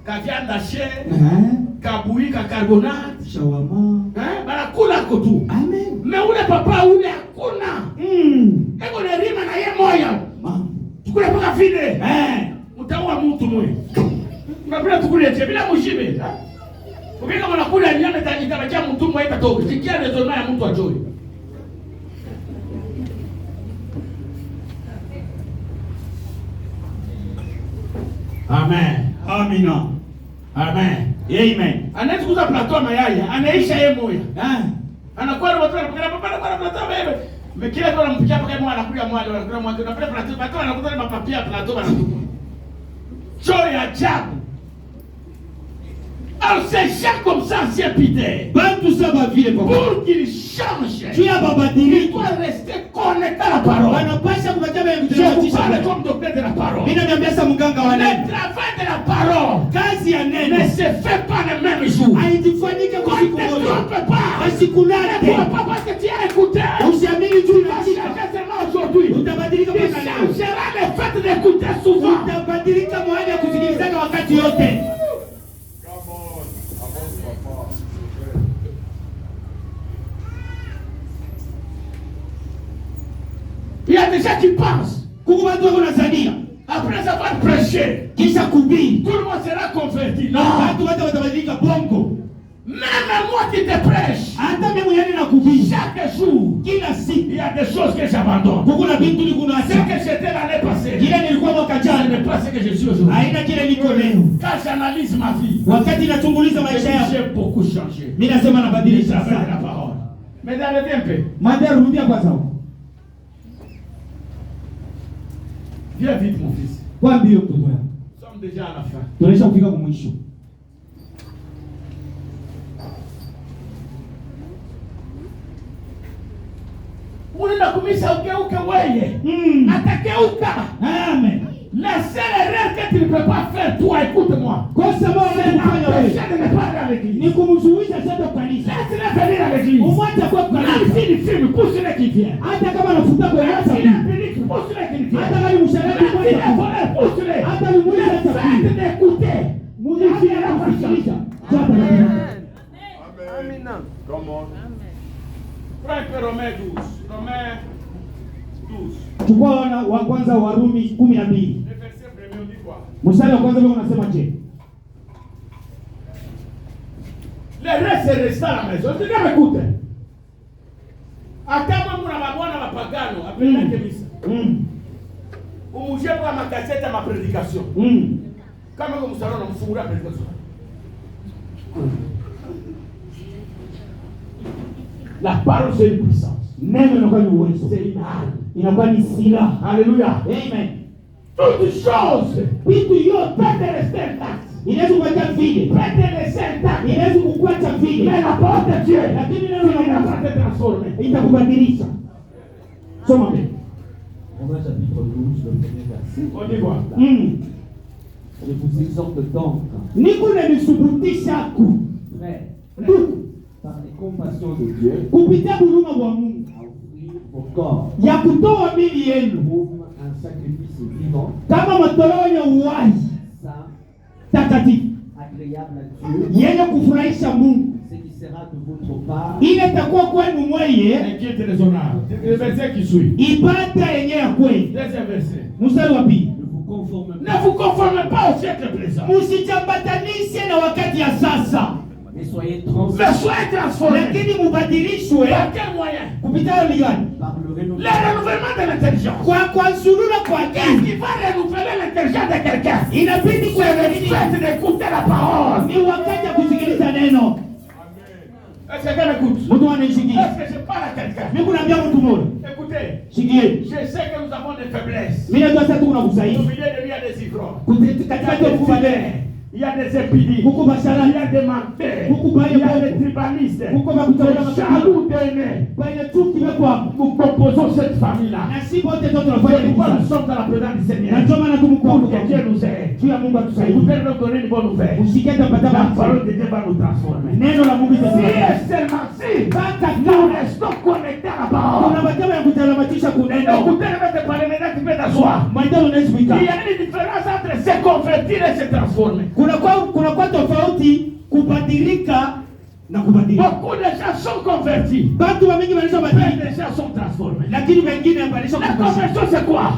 Ka viande hachée, ka bouillie, ka carbonate, Shawama. Bana kula ko tu. Amen. Mais ule papa ule hakuna. Eko na lima na yeye moya. Tukule paka vile. Mtaua mtu mwe. Unapenda tukule je bila mushibe. Ukika mnakula nyama itabakia mtu mwe itatoka. Sikia rezona ya mtu ajoi. Amen. Amina. Amen. Amen. Anaweza kuuza plateau mayai, anaisha yeye moya. Anakuwa na watu wanapenda papa na plateau bebe. Mais kila kwa nampikia paka mwa anakuja mwa anakuja mwa tunapenda plateau bado anakuta mapapia plateau banatupa. Choo ya ajabu. Alors c'est Jacques comme ça, ancien Peter. Bantu ça va vile papa. Pour qu'il change. Tu as babadilika. Il doit rester connecté à la parole. Wanapasha kubakia Je vous parle comme docteur de la parole. Mimi naambia sasa mganga wa neno. Le travail de la parole. Kazi ya neno Ne se fait pas le même jour. haijifanyike kwa siku Ne moja. trompe pas. Basikulate. Ne pas parce que tu as écouté. Usiamini tu Tu vas unashika. changer seulement aujourd'hui. Utabadilika Tu mpaka leo. changeras le fait d'écouter souvent. Utabadilika mahali ya kusikilizana wakati yote. Il y a des gens qui pensent, Kuko watu wako nazania. après avoir prêché, Kisha kubii. tout le monde sera converti. Non. Watu wote watabadilika bongo. Même moi qui te prêche, Hata mimi mwenyewe nakubii. chaque jour, Kila siku. il y a des choses que j'abandonne. Kuko na vitu ni Ce kunaacha. que j'étais l'année passée, Kile nilikuwa mwaka ce jana. n'est pas ce que je suis aujourd'hui. Haina kile niko leo. Quand j'analyse ma vie, Wakati nachunguliza maisha yangu. j'ai beaucoup changé. Mimi nasema Je nabadilisha travaille de la sana. parole. Mais arrêtez un peu. Mada rudia kwanza huko. Viens vite, mon fils. Kwa mbio mtoto wangu. Nous sommes déjà à la fin. Tunaisha kufika kwa mwisho. Unaenda kumisa ugeuke wewe. Atageuka. Amen. La seule erreur que tu ne peux pas faire, toi, écoute-moi. Kosa ambalo C'est unafanya wewe l'empêcher de ne pas aller à l'église. ni kumzuiza sasa kanisa. Laisse-le venir à l'église. Umwache kwa Même kanisa. s'il filme, pousse-le qui vient. Hata kama anafuta kwa Même yasa. s'il est public, pousse-le qui vient. Hata kama ni msharati Même s'il est kwa volé, pousse-le. hata ni mwizi Le hata fait d'écouter. muziki na kusikiliza. Jambo la Amen. Come on. Prends un peu Romains 12. Romains 12. Chukua wa kwanza Warumi 12. Le verset premier, on dit quoi? Mstari wa kwanza leo unasema je? Le reste est resté à la maison. Tu dois m'écouter. Hata mwe muna mabwana mapagano apeleke misa. Umujie kwa makasete ya mapredikation. Kama uko msaloni mfungura predication. La parole c'est une puissance. Neno inakuwa ni uwezo. C'est une arme. Inakuwa ni silaha. Alléluia. Amen. Toute chose. Vitu yote Peut te rester intacte. inaweza kuacha vile. Peut te laisser intacte. Inaweza kukuacha vile. Mais la parole de Dieu. Lakini neno la Il va Mungu te transformer. itakubadilisha. Soma mbele. Romains chapitre 12, le premier verset. On y voit. Je vous exhorte donc, Niko nanisubutisha frères, ndugu par les compassions de Dieu, kupitia huruma wa Mungu à offrir vos corps ya kutoa mili yenu comme un sacrifice vivant, kama matoleo yenye uhai saint, takatifu agréable à Dieu, yenye kufurahisha Mungu. ce qui sera de votre part Ile itakuwa kwenu mweye Inquiète raisonnable. Le verset qui suit. ibada yenye ya kweli. Deuxième verset. Mstari wa pili, ne vous conformez Ne pas, vous conformez pas au siècle présent. msijambatanishe na wakati ya sasa, mais soyez Mais soyez transformés. lakini mubadilishwe Par quel moyen? kupitia ligani par le Le renouvellement renouvellement de l'intelligence. kwa nzulula kwa Qu'est-ce akili. qui va renouveler l'intelligence de quelqu'un? Inabidi C'est le kuangalia fait d'écouter la parole. ni wakati ya kusikiliza neno. Est-ce que quelqu'un m'écoute? Mtu anaishikia Est-ce que je parle à quelqu'un? mimi kunaambia mtu mmoja Écoutez, shikie, je sais que nous avons des faiblesses. mimi najua sasa tuko na Au kusaidia milieu de nous, il y a des ivrognes. Il y katika a hiyo des kubale filets. Il y a des épidémies. huko Il y bashara a des menteurs. Huku Il y a baye des tribalistes. huko bakutana Des jaloux d'aînés. baina tu kimekwa Nous composons cette famille-là. na si wote ndio C'est tunafanya pourquoi nous hivi. sommes dans la présence du Seigneur. Na ndio maana tumkuwa Pour que Dieu nous aide. juu ya Mungu Vous atusaidie. pouvez nous donner une bonne nouvelle. Usikie tapata La baraka. parole de Dieu va nous transformer. Neno la Mungu Si litasaidia. et seulement si Mpaka nous restons connectés à la parole. kuna matendo ya kutalamatisha kuneno. Écoutez, le maître parler maintenant, tu peux t'asseoir. Matendo unaweza Il kuika. y a une différence entre se convertir et se transformer. Kuna kwa tofauti kubadilika na kubadilika. Beaucoup de gens sont convertis, Watu wengi wanaweza mais kubadilika, des gens sont transformés. lakini wengine wanaweza La kubadilika. conversion, c'est quoi?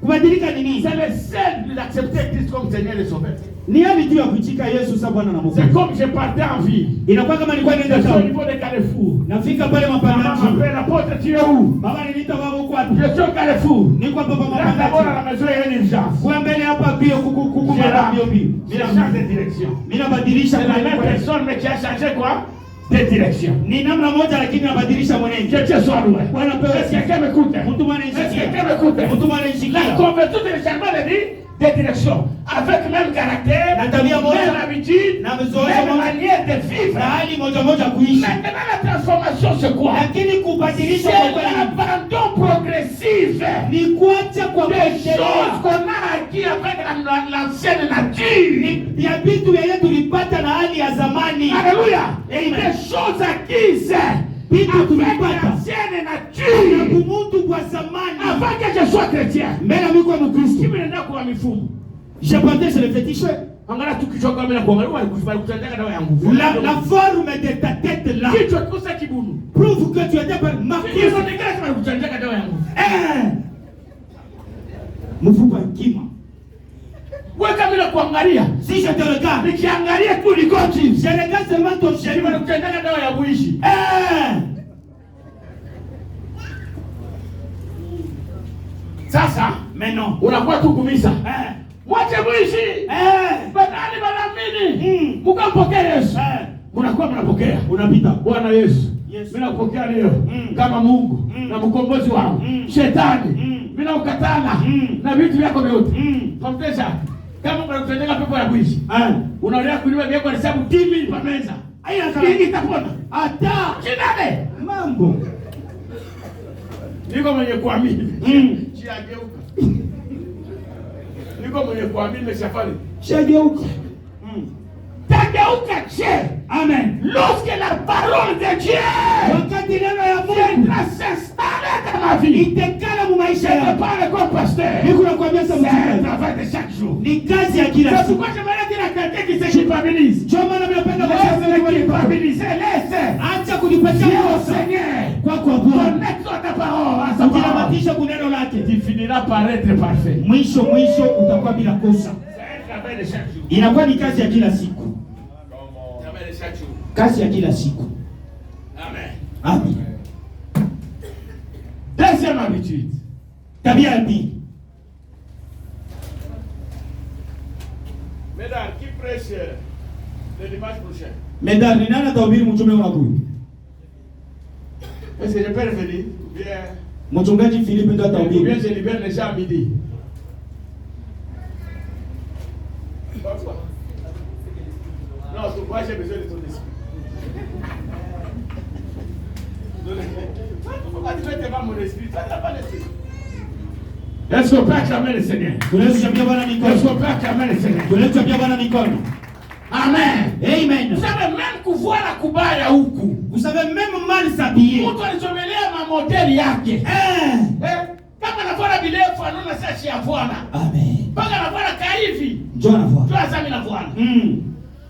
Kubadilika ni nini? C'est le seul d'accepter Christ comme Seigneur et Sauveur. Ni hali tu ya kuchika Yesu sawa Bwana na C'est Mwokozi. comme je partais en ville. Inakuwa kama nilikuwa Je naenda suis au town. niveau de Carrefour. Nafika pale Maman mapambano. m'appelle, apôtre, tu es où? Baba niliita baba huko wapi? Je suis au Carrefour. Niko hapa Là, d'abord à mapambano. la maison, il y a une urgence. Kwa mbele hapa bio kuku Je mara bio bio. change de direction. Mimi nabadilisha C'est la kwa même kwa. personne, mais qui a changé quoi? de direction. Ni namna moja lakini inabadilisha mwenendo. Que soit loué. Bwana pewe. Est-ce que quelqu'un m'écoute? Mtu mwana Est-ce que nisikia. quelqu'un m'écoute? Mtu mwana nisikia. La conversion téléchargement de direction. Avec même caractère, Na tabia moja. même habitude, Na mazoea même moja. manière de vivre. Na hali moja moja kuishi. Maintenant la transformation c'est quoi? Lakini kubadilisha C'est kwa kweli l'abandon progressif ni kuacha kwa des kuendelea. choses qu'on a acquis avec l'ancienne nature. Ya vitu vyenye tulipata na hali ya zamani. Alléluia. Amen. Des choses acquises Vitu avec tulipata l'ancienne na nature. kumuntu kwa zamani. Avant que je sois chrétien. Mbele mimi kwa Mkristo. Kimi nenda kwa mifumo. Je partage le fétiche. Angalia tukichoka mimi na kuangalia walikufanya kutendeka dawa ya nguvu. La forme de ta tête là Kichwa kikosa kibunu. prouve que tu étais par ma Hizo ni kile kama kutendeka dawa ya nguvu. mfupa kima. Wewe kama mimi kuangalia, Si je te regarde, nikiangalia tu ni goti. je regarde seulement ton Hivi chemin. kutendeka dawa ya kuishi. Sasa Maintenant, unakuwa tu kumisa. Mwache mwishi. Badani banamini. Mkampokea Yesu. Mnakuwa mnapokea. unapita. Bwana Yesu. Yes. Mimi nakupokea leo kama Mungu na mkombozi wangu. Shetani. Mimi nakukatana na vitu vyako vyote. Pamoja. Kama unakutendeka pepo ya kuishi. Unaolea kuliwa vyako kwa hesabu 10,000 kwa meza. Hii itapona. Hata Kinane. mambo. Niko mwenye kuamini. Chiageuka. Niko mwenye kuamini nimeshafanya. Shageuka. Tageuka che. Amen. Lorsque la parole de Dieu Wakati neno ya Mungu viendra s'installer dans ma vie, itekala mu maisha je ne yako. parle comme pasteur. Niko nakwambia sasa C'est un mchungaji. travail de chaque jour. Ni kazi ya kila C'est siku. pourquoi j'aimerais dire à quelqu'un qui se culpabilise. Ndio maana napenda Laisse kusema le culpabiliser, laisse. acha kujipatia Dis au kosa Seigneur, kwa Bwana. connecte-toi à ta parole, à sa parole. Ukinabatisha kuneno lake, Tu finiras par être parfait. mwisho utakuwa bila kosa. C'est un travail de chaque jour. Inakuwa ni kazi ya kila siku. Travail de chaque jour. Kazi ya kila siku. Amen. Amen. Deuxième habitude. Tabia ya pili. Mesdames, qui prêche le dimanche prochain? Medal ni nani atahubiri mtume wa huyu? Est-ce que je peux revenir? Bien. Mchungaji Philippe ndio Ou bien atahubiri. je libère les gens à midi. Pourquoi? Non, c'est pourquoi j'ai besoin de ton esprit. Pourquoi tu fais tellement mon esprit? Ça n'a pas l'esprit. Est-ce qu'on peut acclamer le Seigneur? Tunaweza kuambia Bwana Est-ce mikono. qu'on peut acclamer le Seigneur? Tunaweza kuambia Bwana mikono. Amen. Amen. Vous savez même kuvala kubaya huku. Vous savez même mal s'habiller. Mtu alichomelea mamodeli yake. Kama navala bilefu anaona sashi ya Bwana. Amen. Mpaka navala kaivi. Njoo na Bwana. Toa sami na Bwana.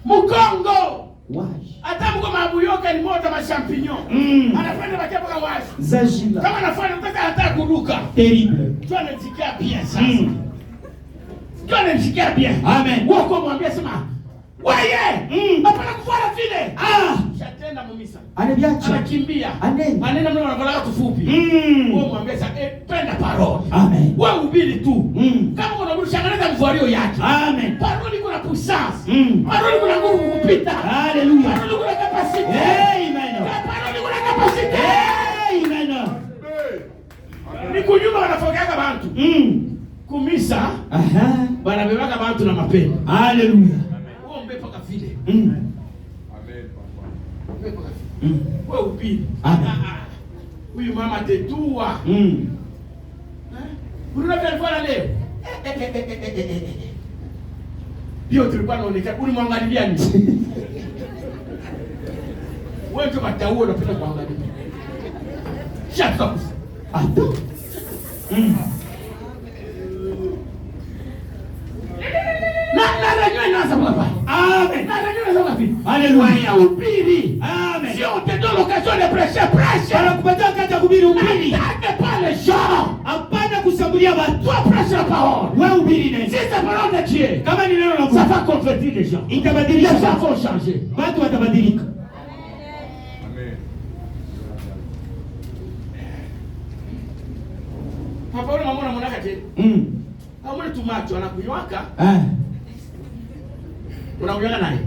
Mkongo. Washi. Hata mko mabuyoka ni moto ma champignon. Anapenda bakia mpaka washi. Zajila. Kama nafanya nataka hata kuruka. Terrible. Tu anasikia bien sasa. Tu anasikia bien. Amen. Wako mwambie sema, "Wewe, hapana kufanya vile." Shatenda mumisa. Anabiacha. Anakimbia. Anenda. Anenda mimi wanavala tufupi. Wewe mwambie sasa, penda parole. Amen. Wewe ubiri tu. Kama unabushangaza mvuario yake. Amen. Parole iko na puissance. Parole iko na nguvu kupita. Hallelujah. Parole iko na capacité. Amen. Parole iko na capacité. Amen. Ni kunyuma wanafokeaga bantu. Kumisa. Wanabebaka bantu na mapendo. Hallelujah. Wewe mbe paka vile. Amen, papa. Mbe paka vile. Wewe ubiri. Huyu mama tetua. Unataka kufanya leo? Bio tulikuwa naonekana ulimwangalia nini? Wewe tu matauo unapenda kuangalia. Shut up. Ato. Na rajua inaanza papa. Amen. Na rajua inaanza papa. Hallelujah. Wewe ubiri. Amen. Si on te donne l'occasion de prêcher, prêche. Anakupatia wakati wa kuhubiri ubiri. N'attaque pas les gens. Hapana kushambulia watu. Toi prêche la parole. Wewe ubiri Si neno. c'est la parole de Dieu, Kama ni neno la ça Mungu, va convertir les gens. Les itabadilisha gens watu. vont changer. Watu watabadilika. Amen. Papa ule mama unamwona kaje? Kama ule tumacho anakunywaka, unamwona naye.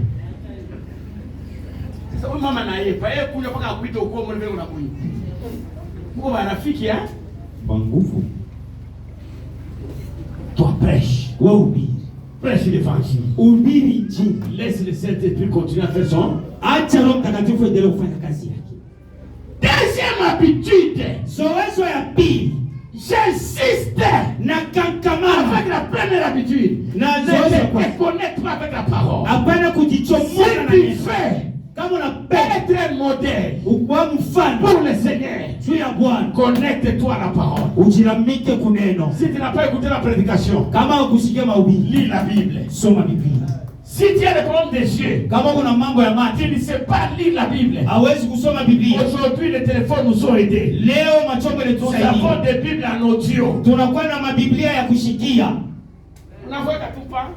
Sasa wewe mama na yeye, pa yeye kuja mpaka akuite uko mbele unakuita. Mko marafiki hein? Kwa nguvu. Toi prêche. Wahubiri. Prêche l'évangile. Hubiri Injili. Laisse le Saint-Esprit continuer à faire son. Acha Roho Mtakatifu endelee kufanya kazi yake. Deuxième habitude. Zoezi ya pili. J'insiste Na kankamana avec la première habitude. na Ne zoezi ya te kwanza. déconnecte pas avec la parole. Hapana kujichomoa Si na tu neno. fais Kama unapenda être un modèle ukuwa mfano pour le Seigneur, juu ya Bwana, connecte-toi à la parole. ujiramike kuneno. Si tu n'as pas écouté la prédication, Kama ukusikia mahubiri, lis la Bible. soma Biblia. Si tu as des problèmes des yeux, Kama kuna mambo ya macho, tu ne sais pas lire la Bible. hawezi kusoma Biblia. Aujourd'hui, les téléphones nous ont aidés. Leo machombo Nous avons yalitusaidia. des Bibles en audio. Tunakuwa na mabiblia ya kushikia. Unaweka tu pa,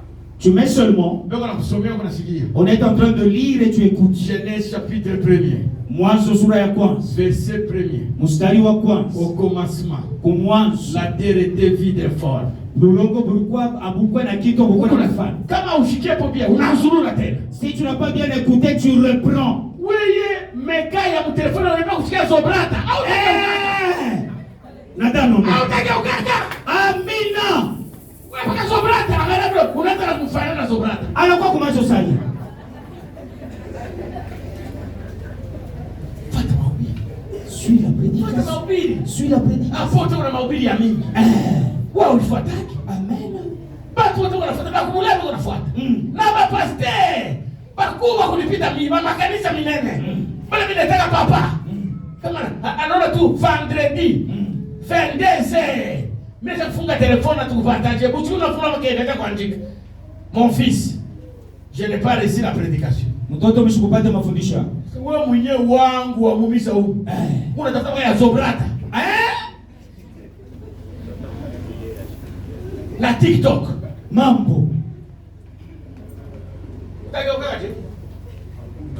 Tu mets seulement, ndio nakusomea unasikia. on est en train de lire et tu écoutes. Genèse chapitre 1er, Mwanzo sura ya kwanza, verset 1er. mstari wa kwanza. Au commencement, Kumwanzo la terre était vide et forme. bulongo bulikuwa abukwa na kitu abukwa na mfano. Kama ushikie hapo pia unazurura tena. Si tu n'as pas bien écouté, tu reprends. Wewe meka ya mtelefoni unataka kusikia zobrata au Nadhani unataka ukaka. Amina. Wewe paka zobrata angalia bro, unataka kufanana na zobrata. Anakuwa kumacho sana. Fata mahubiri. Suis la Fata prédication. mahubiri. Suis la prédication. Hapo tu una mahubiri ya mingi. Wewe ulifuataki. Amen. Watu wote wanafuata na kumulema wanafuata. Na mapaste. Bakubwa kunipita mimi, makanisa minene. Bale mimi nataka papa. Kama anaona tu vendredi. Vendese. Mimi nafunga telefone tu kuvantage. Butu unafunga mkenda kuandika. Mon fils, je n'ai pas reçu la prédication. Mtoto umeshikupata mafundisho. Wewe mwenyewe wangu wa mumisa huu. Unatafuta ya zobrata. Na TikTok. Mambo.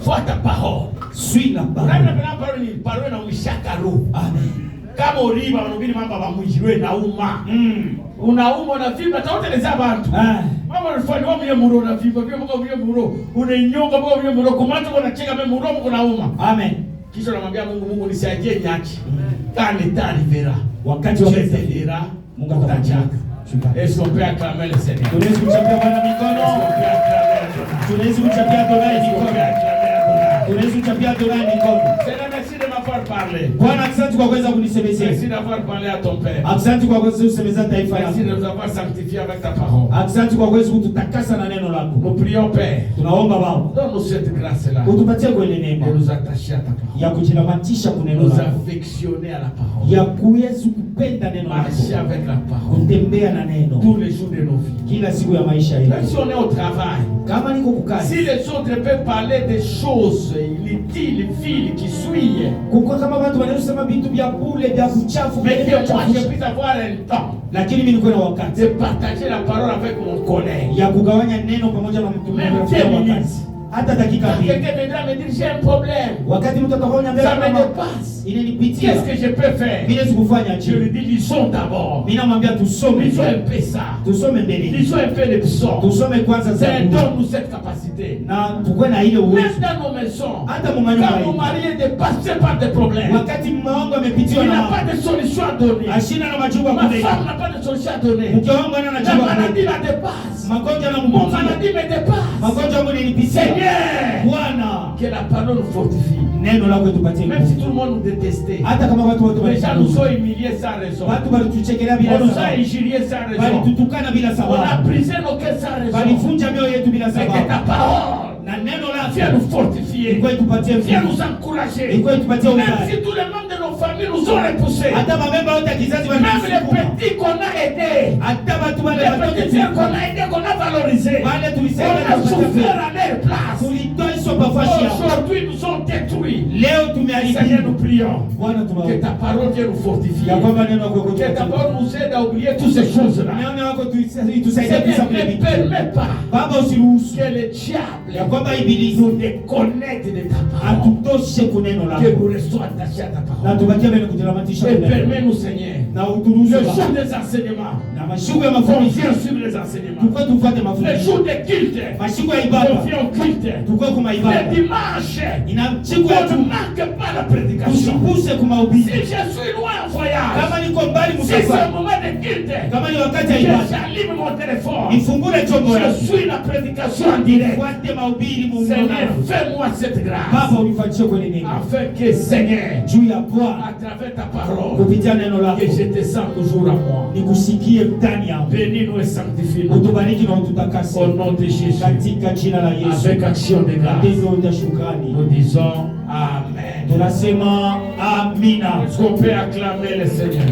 Fuata parole. Suis la Unajua parole. kuna parole ni parole na umeshaka roho. Amen. Kama uliba unahubiri mambo ya mwijwe na uma. Unauma na vimba taoteleza abantu. Mama unafanya mwe muro na vimba vile mwe muro. Unainyonga mwe muro kumacho unacheka mwe muro mko nauma. Amen. Kisha unamwambia Mungu nisaidie nyaki. Kani tani vera. Wakati wa kutelera Mungu atachaka. Est-ce qu'on peut acclamer le Seigneur? Tunaweza kumchapia Bwana mikono. Tunaweza kumchapia Adonai mikono. Tunaweza kumchapia Adonai mikono. Seigneur, merci de m'avoir parlé. Bwana, asante kwa kuweza kunisemezea. Merci d'avoir parlé à ton Père. Asante kwa kuweza kusemeza taifa Merci lako. de nous avoir sanctifiés avec ta parole. Asante kwa kuweza kututakasa na neno lako. Nous prions, Père. Tunaomba Baba, Donne-nous cette grâce-là. utupatie kwa ile neema De nous attacher à ta parole. ya kujilamatisha kwa neno Nous lako. affectionner à la parole. Ya kuweza kupenda neno Marcher lako. avec la parole. Kutembea na neno Tous les jours de nos vies. kila siku ya maisha Même yetu. si on est au travail. Kama niko kukazi, Si les autres peuvent parler des choses inutiles, viles, qui suivent. kuko kama watu wanasema vitu vya bure vya kuchafu, Mais vya que moi, je kuchafu. puisse avoir un temps Lakini mimi niko na wakati de partager la parole avec mon collègue. ya kugawanya neno pamoja na mtu Même mwingine 10 kwa minutes. wakati. Hata dakika Quand 2. quelqu'un viendra me dire j'ai un problème, Wakati mtu atakonya mbele ça me kama dépasse. inanipitia, Qu'est-ce que je peux faire? mimi sikufanya Je lui chini. dis lisons d'abord. Mimi namwambia tusome, Lisons un peu ça. tusome mbele. Lisons un peu les psaumes. Tusome kwanza C'est Zaburi. donne-nous cette capacité. Na tukue na ile uwezo. Même dans nos maisons, Hata mumanyumba quand mon yetu. mari est dépassé par des problèmes, Wakati mume wangu amepitiwa il n'a na pas de solution à donner. ashina na majibu ya Ma kudai. femme n'a pas de solution à donner. Mke wangu ana La majibu ya maladie kudai. la dépasse. Magonjwa na Mon mpitia. maladie me dépasse. Magonjwa yangu nilipitia. Seigneur, Bwana, que la parole nous fortifie. neno lako tupatie Même si nguvu. tout le monde nous détestait, Hata kama watu wote les gens nous walituchukia. ont humiliés sans raison. Watu walituchekelea bila On nous a sababu. injuriés sans raison. Walitutukana bila On a sababu. brisé nos cœurs sans raison. Walivunja mioyo yetu bila Mais que ta sababu. parole Na neno viens lako nous fortifier. ilikuwa itupatie Viens nguvu. nous encourager. Ilikuwa itupatie Même uhai. si tous les membres de nos familles nous ont repoussés. Hata mamemba wote ya kizazi Même les walitusukuma. petits qu'on a aidés. Hata watu wale Les watoto petits frères qu'on a aidés, qu'on a valorisés. wale On tulisaidia a na souffert kupata à leur place. tulitoa hizo bafashi yao. Aujourd'hui, nous sommes détruits. aujourd'hui, Leo Seigneur, tumeahidiwa. nous prions Bwana que tumaomba. ta parole vienne nous fortifier. Ya kwamba neno lako Que ta kututia. parole nous aide à oublier toutes ces choses-là. Neno lako tusaidie Seigneur, kusabia ne vitu. permets pas Baba usiruhusu que le diable ya kwamba ibilisi nous déconnecte de ta parole. atutoshe kuneno Que lako. nous restons attachés à ta Na parole. tubakie mbele kujiramatisha Et kuneno. permets-nous, Seigneur, Na le uturuhusu jour Baba. des enseignements, Na mashiku ya qu'on mafundisho. vient suivre les enseignements. Tukwe tufuate Le mafundisho. jour des cultes, Mashiku ya qu'on ibada. vient au culte. Tukwe kuma Le ibada. dimanche, Ina siku ya qu'on ne juma. manque pas la prédication. Usipuse Si kumahubiri. je suis loin en voyage, Kama niko mbali si c'est un msafari. moment de culte, Kama ni wakati ya que ibada. j'allume mon téléphone, Nifungule chombo je yangu. suis la prédication en direct. Fuate mahubiri Seigneur, Mungu. fais-moi cette grâce, Baba unifanishe kwenye neno. afin que, Seigneur, Juu ya Bwana à travers ta parole, kupitia neno lako que je te sens toujours à moi. nikusikie ndani yangu. Bénis-nous et sanctifie-nous. Utubariki na ututakase Au nom de Jésus, katika jina la Yesu. avec action de grâce, Matendo ya shukrani. nous disons Amen. Tunasema amina. Est-ce qu'on peut acclamer le Seigneur?